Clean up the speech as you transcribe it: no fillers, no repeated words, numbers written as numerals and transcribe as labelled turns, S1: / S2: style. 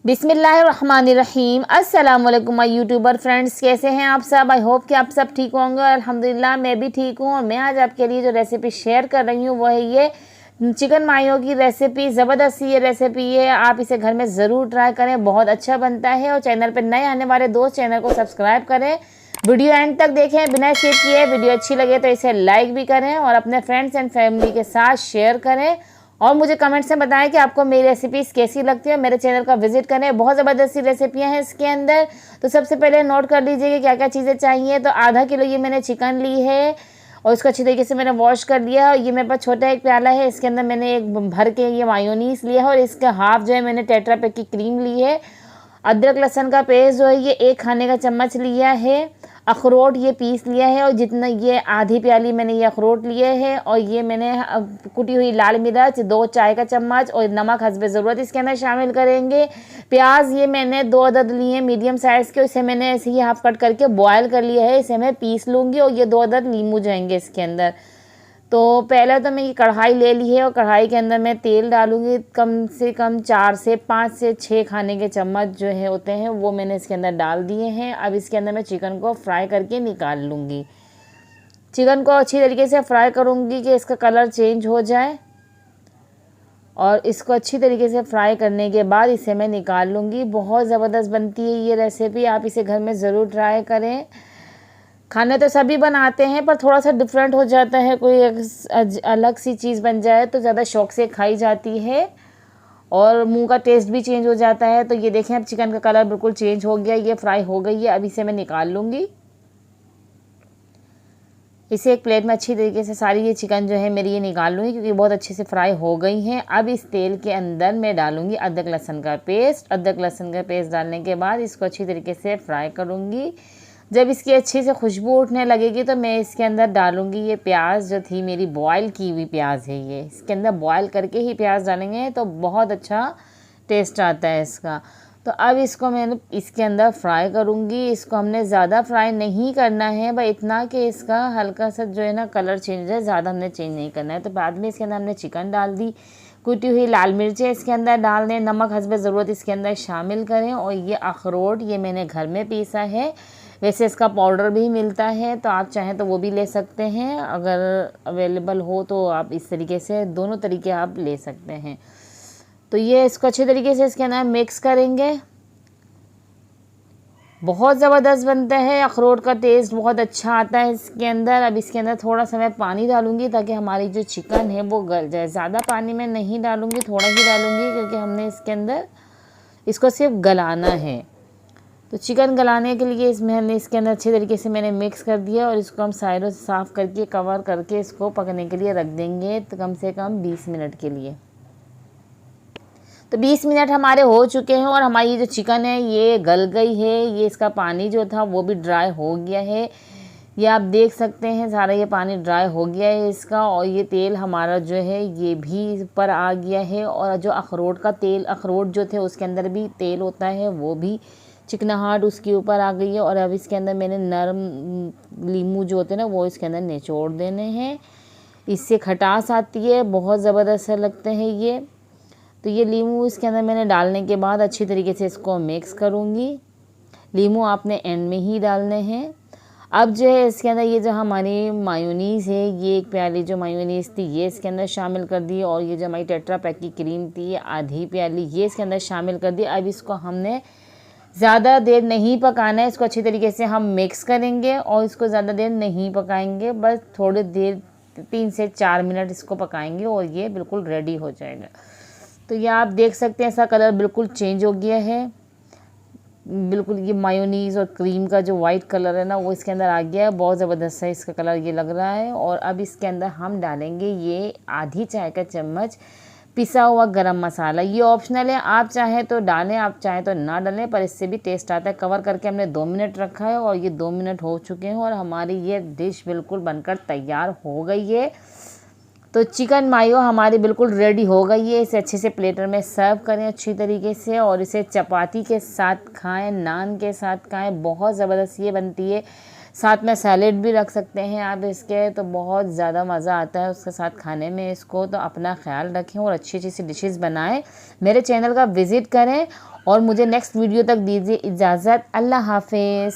S1: बिस्मिल्लाहिर्रहमानिर्रहीम। अस्सलाम वालेकुम माय यूट्यूबर फ्रेंड्स, कैसे हैं आप सब। आई होप कि आप सब ठीक होंगे। अल्हम्दुलिल्लाह मैं भी ठीक हूँ। और मैं आज आपके लिए जो रेसिपी शेयर कर रही हूँ वो है ये चिकन मायो की रेसिपी। ज़बरदस्त ये रेसिपी है, आप इसे घर में ज़रूर ट्राई करें, बहुत अच्छा बनता है। और चैनल पर नए आने वाले दोस्त चैनल को सब्सक्राइब करें, वीडियो एंड तक देखें बिना स्किप किए। वीडियो अच्छी लगे तो इसे लाइक भी करें और अपने फ्रेंड्स एंड फैमिली के साथ शेयर करें। और मुझे कमेंट्स में बताएं कि आपको मेरी रेसिपीज़ कैसी लगती है। मेरे चैनल का विजिट करें, बहुत ज़बरदस्त सी रेसिपियाँ हैं इसके अंदर। तो सबसे पहले नोट कर लीजिए कि क्या क्या चीज़ें चाहिए। तो आधा किलो ये मैंने चिकन ली है और इसको अच्छी तरीके से मैंने वॉश कर लिया है। ये मेरे पास छोटा एक प्याला है, इसके अंदर मैंने एक भर के ये मायोनीस लिया है और इसका हाफ जो है मैंने टेट्रा पैक की क्रीम ली है। अदरक लहसुन का पेस्ट जो है ये 1 खाने का चम्मच लिया है। अखरोट ये पीस लिया है और जितना ये आधी प्याली मैंने ये अखरोट लिए है। और ये मैंने कुटी हुई लाल मिर्च 2 चाय का चम्मच और नमक हस्बे ज़रूरत इसके अंदर शामिल करेंगे। प्याज ये मैंने 2 अदद लिए मीडियम साइज़ के, इसे मैंने ऐसे ही हाफ कट करके बॉयल कर लिया है। इसे मैं पीस लूँगी और ये 2 अदद नींबू जाएंगे इसके अंदर। तो पहले तो मैं ये कढ़ाई ले ली है और कढ़ाई के अंदर मैं तेल डालूंगी। कम से कम 4 से 5 से 6 खाने के चम्मच जो है होते हैं वो मैंने इसके अंदर डाल दिए हैं। अब इसके अंदर मैं चिकन को फ्राई करके निकाल लूँगी। चिकन को अच्छी तरीके से फ्राई करूँगी कि इसका कलर चेंज हो जाए। और इसको अच्छी तरीके से फ्राई करने के बाद इसे मैं निकाल लूँगी। बहुत ज़बरदस्त बनती है ये रेसिपी, आप इसे घर में ज़रूर ट्राई करें। खाने तो सभी बनाते हैं पर थोड़ा सा डिफरेंट हो जाता है, कोई अलग सी चीज़ बन जाए तो ज़्यादा शौक से खाई जाती है और मुंह का टेस्ट भी चेंज हो जाता है। तो ये देखें अब चिकन का कलर बिल्कुल चेंज हो गया, ये फ्राई हो गई है। अब इसे मैं निकाल लूँगी। इसे एक प्लेट में अच्छी तरीके से सारी ये चिकन जो है मेरी ये निकाल लूँगी क्योंकि बहुत अच्छे से फ्राई हो गई हैं। अब इस तेल के अंदर मैं डालूँगी अदरक लहसुन का पेस्ट। अदरक लहसुन का पेस्ट डालने के बाद इसको अच्छी तरीके से फ्राई करूँगी। जब इसकी अच्छी से खुशबू उठने लगेगी तो मैं इसके अंदर डालूँगी ये प्याज जो थी मेरी बॉयल की हुई प्याज है। ये इसके अंदर बॉयल करके ही प्याज डालेंगे तो बहुत अच्छा टेस्ट आता है इसका। तो अब इसको मैं इसके अंदर फ्राई करूँगी। इसको हमने ज़्यादा फ्राई नहीं करना है, भाई इतना कि इसका हल्का सा जो है ना कलर चेंज हो जाए, ज़्यादा हमने चेंज नहीं करना है। तो बाद में इसके अंदर हमने चिकन डाल दी, कुटी हुई लाल मिर्चें इसके अंदर डाल दें, नमक हस्बे ज़रूरत इसके अंदर शामिल करें। और ये अखरोट ये मैंने घर में पीसा है, वैसे इसका पाउडर भी मिलता है तो आप चाहें तो वो भी ले सकते हैं, अगर अवेलेबल हो तो आप इस तरीके से दोनों तरीके आप ले सकते हैं। तो ये इसको अच्छे तरीके से इसके अंदर मिक्स करेंगे। बहुत ज़बरदस्त बनता है, अखरोट का टेस्ट बहुत अच्छा आता है इसके अंदर। अब इसके अंदर थोड़ा सा मैं पानी डालूंगी ताकि हमारी जो चिकन है वो गल जाए। ज़्यादा पानी मैं नहीं डालूंगी, थोड़ा ही डालूंगी क्योंकि हमने इसके अंदर इसको सिर्फ गलाना है। तो चिकन गलाने के लिए इसमें हमने इसके अंदर अच्छे तरीके से मैंने मिक्स कर दिया और इसको हम साइडों से साफ़ करके कवर करके इसको पकने के लिए रख देंगे तो कम से कम 20 मिनट के लिए। तो 20 मिनट हमारे हो चुके हैं और हमारी जो चिकन है ये गल गई है। ये इसका पानी जो था वो भी ड्राई हो गया है, ये आप देख सकते हैं सारा ये पानी ड्राई हो गया है इसका। और ये तेल हमारा जो है ये भी ऊपर आ गया है और जो अखरोट का तेल, अखरोट जो थे उसके अंदर भी तेल होता है वो भी चिकनाहट उसके ऊपर आ गई है। और अब इसके अंदर मैंने नरम लीमू जो होते हैं ना वो इसके अंदर निचोड़ देने हैं, इससे खटास आती है, बहुत ज़बरदस्त लगते हैं ये। तो ये लीमू इसके अंदर मैंने डालने के बाद अच्छी तरीके से इसको मिक्स करूँगी। लीमू आपने एंड में ही डालने हैं। अब जो है इसके अंदर ये जो हमारी मायोनीज़ है, ये 1 प्याली जो मायोनीज़ थी ये इसके अंदर शामिल कर दी। और ये जो हमारी टेट्रा पैक की क्रीम थी ये आधी प्याली ये इसके अंदर शामिल कर दी। अब इसको हमने ज़्यादा देर नहीं पकाना है, इसको अच्छी तरीके से हम मिक्स करेंगे और इसको ज़्यादा देर नहीं पकाएंगे, बस थोड़ी देर 3 से 4 मिनट इसको पकाएंगे और ये बिल्कुल रेडी हो जाएगा। तो ये आप देख सकते हैं इसका कलर बिल्कुल चेंज हो गया है, बिल्कुल ये मायोनीज़ और क्रीम का जो वाइट कलर है ना वो इसके अंदर आ गया है, बहुत ज़बरदस्त है इसका कलर ये लग रहा है। और अब इसके अंदर हम डालेंगे ये आधी चाय का चम्मच पिसा हुआ गरम मसाला। ये ऑप्शनल है, आप चाहें तो डालें, आप चाहें तो ना डालें, पर इससे भी टेस्ट आता है। कवर करके हमने 2 मिनट रखा है और ये 2 मिनट हो चुके हैं और हमारी ये डिश बिल्कुल बनकर तैयार हो गई है। तो चिकन मायो हमारी बिल्कुल रेडी हो गई है। इसे अच्छे से प्लेटर में सर्व करें अच्छी तरीके से और इसे चपाती के साथ खाएं, नान के साथ खाएं, बहुत ज़बरदस्त ये बनती है। साथ में सैलेड भी रख सकते हैं आप इसके, तो बहुत ज़्यादा मज़ा आता है उसके साथ खाने में इसको। तो अपना ख्याल रखें और अच्छी अच्छी सी डिशेस बनाएं। मेरे चैनल का विज़िट करें और मुझे नेक्स्ट वीडियो तक दीजिए इजाज़त। अल्लाह हाफिज़।